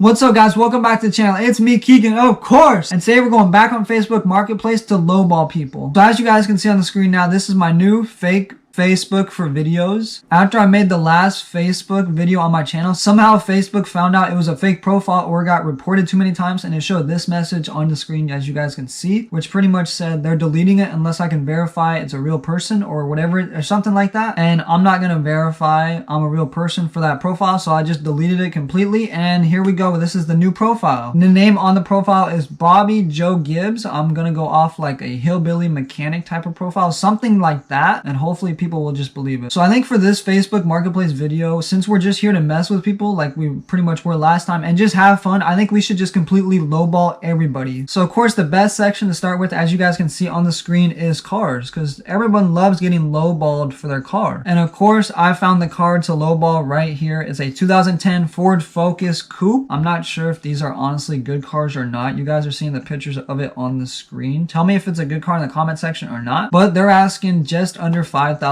What's up, guys? Welcome back to the channel. It's me, Kegan, of course. And today we're going back on Facebook Marketplace to lowball people. So as you guys can see on the screen now, this is my new fake Facebook for videos. After I made the last Facebook video on my channel, somehow Facebook found out it was a fake profile or got reported too many times, and it showed this message on the screen, as you guys can see, which pretty much said they're deleting it unless I can verify it's a real person or whatever, or something like that. And I'm not gonna verify I'm a real person for that profile, so I just deleted it completely. And here we go. This is the new profile. And the name on the profile is Bobby Joe Gibbs. I'm gonna go off like a hillbilly mechanic type of profile, something like that, and hopefully people will just believe it. So I think for this Facebook Marketplace video, since we're just here to mess with people like we pretty much were last time and just have fun, I think we should just completely lowball everybody. So of course the best section to start with, as you guys can see on the screen, is cars, because everyone loves getting lowballed for their car. And of course I found the car to lowball right here. It's a 2010 Ford Focus Coupe. I'm not sure if these are honestly good cars or not. You guys are seeing the pictures of it on the screen. Tell me if it's a good car in the comment section or not. But they're asking just under $5,000,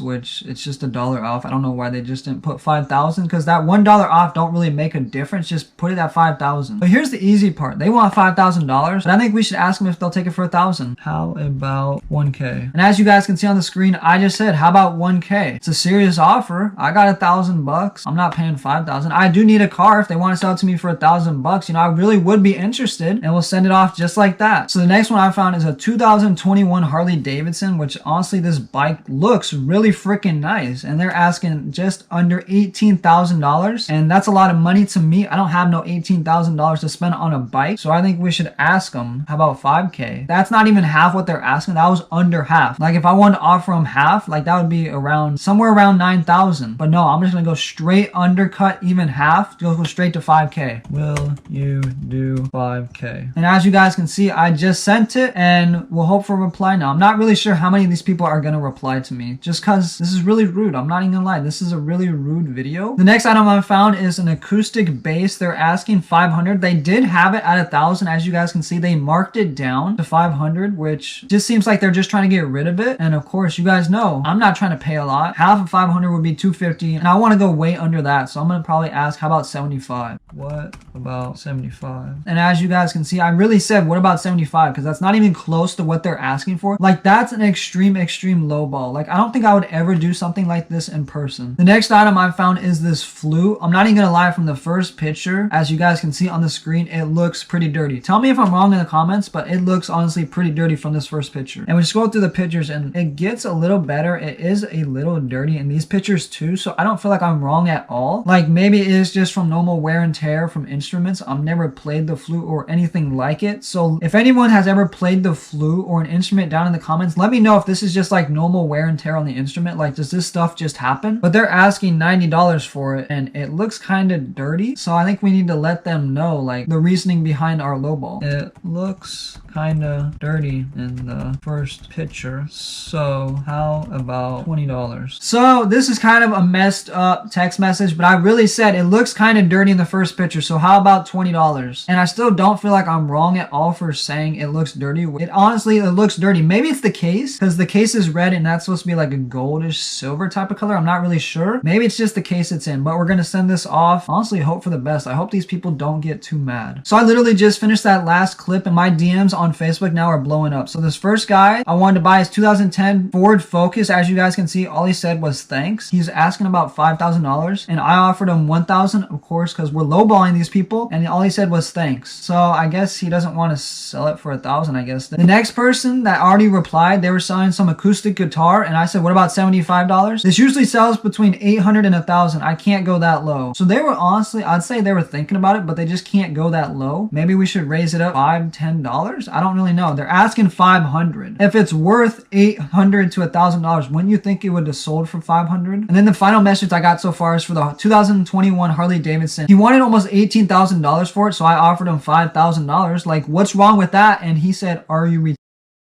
which it's just $1 off. I don't know why they just didn't put 5,000, because that $1 off don't really make a difference. Just put it at 5,000. But here's the easy part. They want $5,000, but I think we should ask them if they'll take it for 1,000. How about 1K? And as you guys can see on the screen, I just said, how about 1K? It's a serious offer. I got $1,000. I'm not paying 5,000. I do need a car. If they want to sell it to me for $1,000, you know, I really would be interested, and we'll send it off just like that. So the next one I found is a 2021 Harley Davidson, which honestly this bike looks really freaking nice, and they're asking just under $18,000, and that's a lot of money to me. I don't have no $18,000 to spend on a bike, so I think we should ask them, how about 5K? That's not even half what they're asking. That was under half. Like if I wanted to offer them half, like that would be around somewhere around 9,000. But no, I'm just gonna go straight undercut even half, go straight to 5K. Will you do 5K? And as you guys can see, I just sent it, and we'll hope for a reply now. I'm not really sure how many of these people are gonna reply to me, just because this is really rude. I'm not even gonna lie, this is a really rude video. The next item I found is an acoustic bass. They're asking 500. They did have it at 1,000. As you guys can see, they marked it down to 500, which just seems like they're just trying to get rid of it. And of course, you guys know I'm not trying to pay a lot. Half of 500 would be 250, and I want to go way under that, so I'm gonna probably ask, how about 75? What about 75? And as you guys can see, I really said what about 75, because that's not even close to what they're asking for. Like that's an extreme low ball. Like I don't think I would ever do something like this in person. The next item I found is this flute. I'm not even gonna lie, from the first picture, as you guys can see on the screen, it looks pretty dirty. Tell me if I'm wrong in the comments, but it looks honestly pretty dirty from this first picture. And we scroll through the pictures and it gets a little better. It is a little dirty in these pictures too, so I don't feel like I'm wrong at all. Like maybe it is just from normal wear and tear from instruments. I've never played the flute or anything like it, so if anyone has ever played the flute or an instrument, down in the comments, let me know if this is just like normal wear and tear on the instrument. Like does this stuff just happen? But they're asking $90 for it, and it looks kind of dirty, so I think we need to let them know like the reasoning behind our lowball. It looks kind of dirty in the first picture, so how about $20? So this is kind of a messed up text message, but I really said it looks kind of dirty in the first picture, so how about $20? And I still don't feel like I'm wrong at all for saying it looks dirty. It honestly, it looks dirty. Maybe it's the case, because the case is red and that's supposed to be like a goldish silver type of color. I'm not really sure. Maybe it's just the case it's in, but we're gonna send this off. Honestly, hope for the best. I hope these people don't get too mad. So I literally just finished that last clip, and my DMs on Facebook now are blowing up. So this first guy, I wanted to buy his 2010 Ford Focus. As you guys can see, all he said was thanks. He's asking about $5,000, and I offered him 1,000, of course, because we're lowballing these people, and all he said was thanks. So I guess he doesn't want to sell it for 1,000, I guess. The next person that already replied, they were selling some acoustic guitar, and I said, what about $75? This usually sells between 800 and 1,000. I can't go that low. So they were honestly, I'd say they were thinking about it, but they just can't go that low. Maybe we should raise it up $5, $10. I don't really know. They're asking 500. If it's worth 800 to $1,000, wouldn't you think it would have sold for 500? And then the final message I got so far is for the 2021 Harley Davidson. He wanted almost $18,000 for it, so I offered him $5,000. Like, what's wrong with that? And he said, are you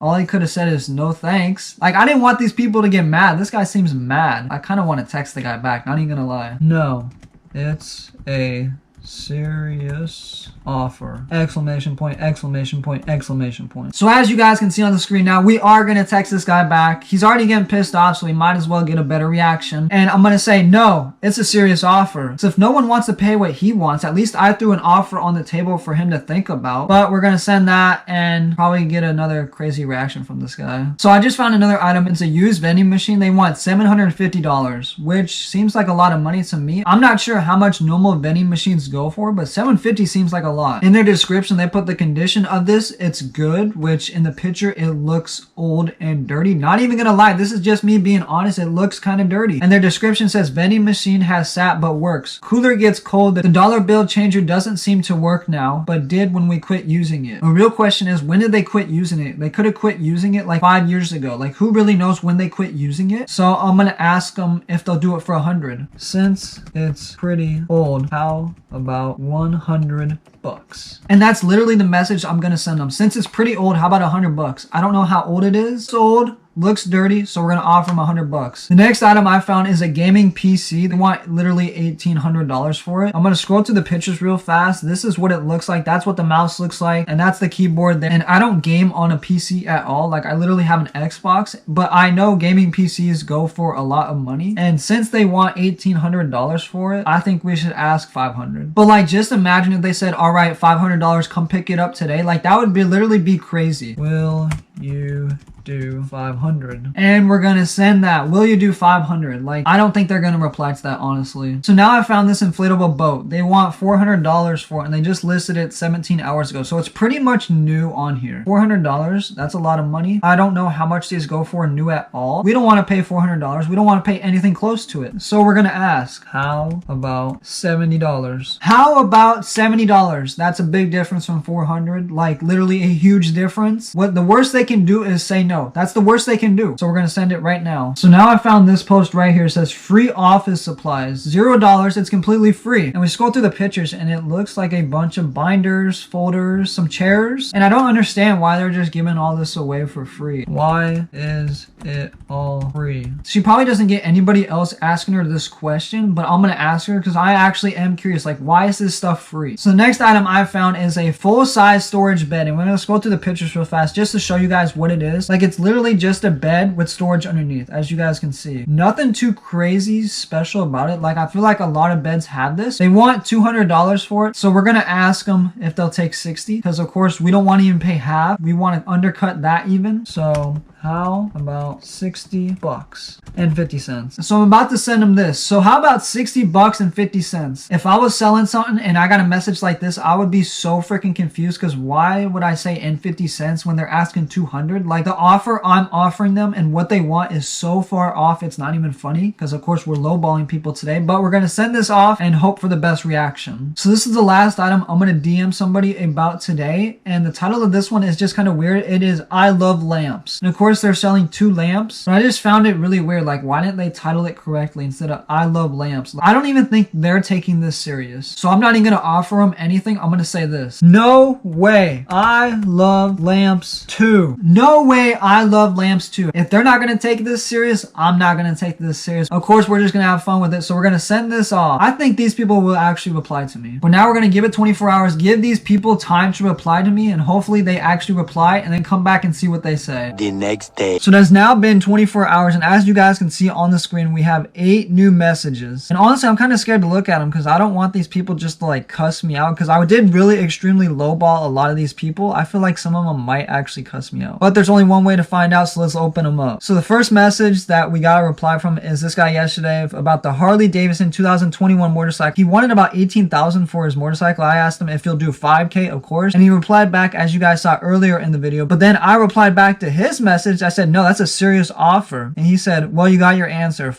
all he could have said is no thanks. Like, I didn't want these people to get mad. This guy seems mad. I kind of want to text the guy back, not even gonna lie. No, it's a serious offer. Exclamation point, exclamation point, exclamation point. So as you guys can see on the screen now, we are going to text this guy back. He's already getting pissed off, so we might as well get a better reaction. And I'm going to say, no, it's a serious offer. So if no one wants to pay what he wants, at least I threw an offer on the table for him to think about. But we're going to send that and probably get another crazy reaction from this guy. So I just found another item. It's a used vending machine. They want $750, which seems like a lot of money to me. I'm not sure how much normal vending machines go for, but $750 seems like a lot. In their description, they put the condition of this. It's good, which in the picture, it looks old and dirty. Not even gonna lie, this is just me being honest. It looks kind of dirty. And their description says vending machine has sat but works. Cooler gets cold. The dollar bill changer doesn't seem to work now, but did when we quit using it. The real question is, when did they quit using it? They could have quit using it like 5 years ago. Like, who really knows when they quit using it? So I'm gonna ask them if they'll do it for 100. Since it's pretty old, how about 100 bucks? And that's literally the message I'm gonna send them. Since it's pretty old, how about 100 bucks? I don't know how old it is. It's old, looks dirty, so we're gonna offer them 100 bucks. The next item I found is a gaming PC. They want literally $1,800 for it. I'm gonna scroll through the pictures real fast. This is what it looks like. That's what the mouse looks like, and that's the keyboard there. And I don't game on a PC at all. Like, I literally have an Xbox, but I know gaming PCs go for a lot of money. And since they want $1,800 for it, I think we should ask 500. But like, just imagine if they said, all right, $500, come pick it up today. Like, that would literally be crazy. Will you do 500? And we're gonna send that. Will you do 500? Like, I don't think they're gonna reply to that, honestly. So now I found this inflatable boat. They want $400 for it, and they just listed it 17 hours ago. So it's pretty much new on here. $400, that's a lot of money. I don't know how much these go for new at all. We don't want to pay $400. We don't want to pay anything close to it. So we're gonna ask, how about $70? How about $70? That's a big difference from 400. Like, literally a huge difference. What the worst they can do is say no. That's the worst they can do. So we're going to send it right now. So now I found this post right here. It says free office supplies, $0. It's completely free. And we scroll through the pictures and it looks like a bunch of binders, folders, some chairs. And I don't understand why they're just giving all this away for free. Why is it all free? She probably doesn't get anybody else asking her this question, but I'm going to ask her because I actually am curious. Like, why is this stuff free? So the next item I found is a full-size storage bed. And we're going to scroll through the pictures real fast just to show you guys what it is. Like, it's literally just a bed with storage underneath, as you guys can see. Nothing too crazy special about it. Like, I feel like a lot of beds have this. They want $200 for it, so we're gonna ask them if they'll take 60, because of course we don't want to even pay half. We want to undercut that even. So how about 60 bucks and 50 cents? So I'm about to send them this. So how about 60 bucks and 50 cents? If I was selling something and I got a message like this, I would be so freaking confused, because why would I say and 50 cents when they're asking 200? Like, the offer I'm offering them and what they want is so far off, it's not even funny, because of course we're lowballing people today. But we're going to send this off and hope for the best reaction. So this is the last item I'm going to DM somebody about today, and the title of this one is just kind of weird. It is I love lamps. And of course they're selling 2 lamps, but I just found it really weird. Like, why didn't they title it correctly instead of I love lamps? I don't even think they're taking this serious. So I'm not even going to offer them anything. I'm going to say this: no way I love lamps too. No way I love lamps too. If they're not going to take this serious, I'm not going to take this serious. Of course, we're just going to have fun with it. So we're going to send this off. I think these people will actually reply to me. But now we're going to give it 24 hours, give these people time to reply to me, and hopefully they actually reply, and then come back and see what they say. The next day. So it has now been 24 hours, and as you guys can see on the screen, we have 8 new messages. And honestly, I'm kind of scared to look at them because I don't want these people just to like cuss me out, because I did really extremely lowball a lot of these people. I feel like some of them might actually cuss me out. But there's only one way to find out, so let's open them up. So the first message that we got a reply from is this guy yesterday about the Harley Davidson 2021 motorcycle. He wanted about $18,000 for his motorcycle. I asked him if he'll do 5K, of course, and he replied back as you guys saw earlier in the video. But then I replied back to his message. I said, no, that's a serious offer. And he said, well, you got your answer.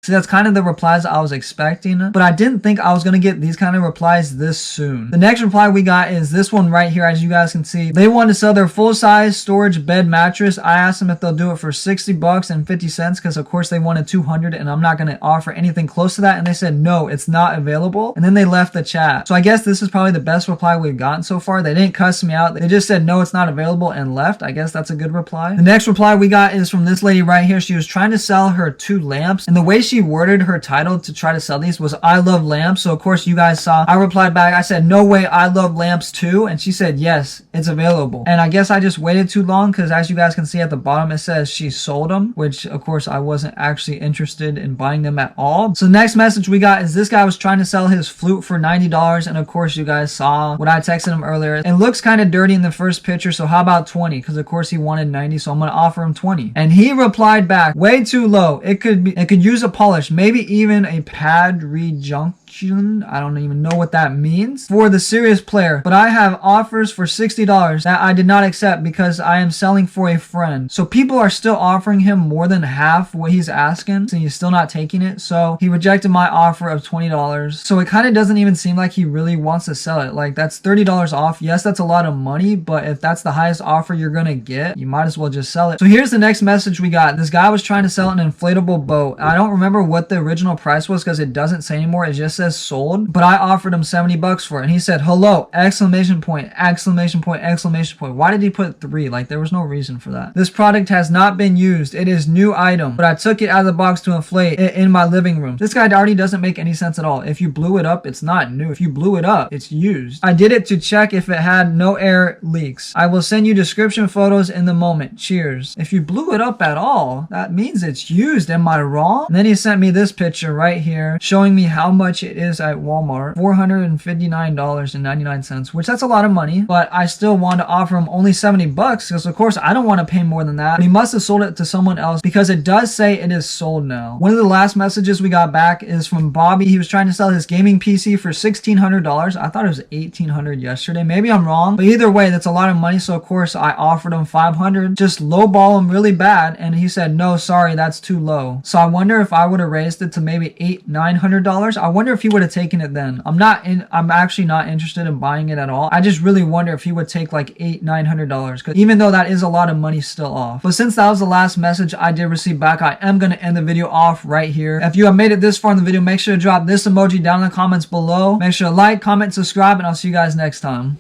See, that's kind of the replies I was expecting, but I didn't think I was going to get these kind of replies this soon. The next reply we got is this one right here. As you guys can see, they want to sell their full-size storage bed mattress. I asked them if they'll do it for 60 bucks and 50 cents, because of course they wanted 200, and I'm not going to offer anything close to that. And they said, no, it's not available. And then they left the chat. So I guess this is probably the best reply we've gotten so far. They didn't cuss me out. They just said, no, it's not available, and left. I guess that's a good reply. The next reply we got is from this lady right here. She was trying to sell her 2 lamps, and the way she worded her title to try to sell these was I love lamps. So of course you guys saw, I replied back, I said, no way, I love lamps too. And she said, yes, it's available. And I guess I just waited too long because as you guys can see at the bottom, it says she sold them, which of course I wasn't actually interested in buying them at all. So next message we got is this guy was trying to sell his flute for $90. And of course you guys saw what I texted him earlier. It looks kind of dirty in the first picture. So how about 20? Because of course he wanted 90. So I'm going to offer him 20. And he replied back, way too low. It could use a polish, maybe even a pad rejunction. I don't even know what that means for the serious player, but I have offers for $60 that I did not accept because I am selling for a friend. So people are still offering him more than half what he's asking, and he's still not taking it. So he rejected my offer of $20. So it kind of doesn't even seem like he really wants to sell it. Like, that's $30 off. Yes, that's a lot of money, but if that's the highest offer you're gonna get, you might as well just sell it. So here's the next message we got. This guy was trying to sell an inflatable boat. I don't remember what the original price was because it doesn't say anymore. It just says sold, but I offered him $70 for it. And he said, hello, exclamation point, exclamation point, exclamation point. Why did he put 3? Like, there was no reason for that. This product has not been used. It is new item, but I took it out of the box to inflate it in my living room. This guy already doesn't make any sense at all. If you blew it up, it's not new. If you blew it up, it's used. I did it to check if it had no air leaks. I will send you description photos in the moment. Cheers. If you blew it up at all, that means it's used. Am I wrong? And then he sent me this picture right here showing me how much it is at Walmart. $459.99, which that's a lot of money, but I still want to offer him only $70 because of course I don't want to pay more than that. But he must have sold it to someone else because it does say it is sold now. One of the last messages we got back is from Bobby. He was trying to sell his gaming PC for $1,600. I thought it was $1,800 yesterday. Maybe I'm wrong, but either way, that's a lot of money. So of course I offered him $500, just lowball him really bad. And he said, no, sorry, that's too low. So I wonder if I would have raised it to maybe $800-900. I wonder if he would have taken it then. I'm actually not interested in buying it at all. I just really wonder if he would take like $800-900 because even though that is a lot of money still off. But since that was the last message I did receive back, I am going to end the video off right here. If you have made it this far in the video, make sure to drop this emoji down in the comments below. Make sure to like, comment, subscribe, and I'll see you guys next time.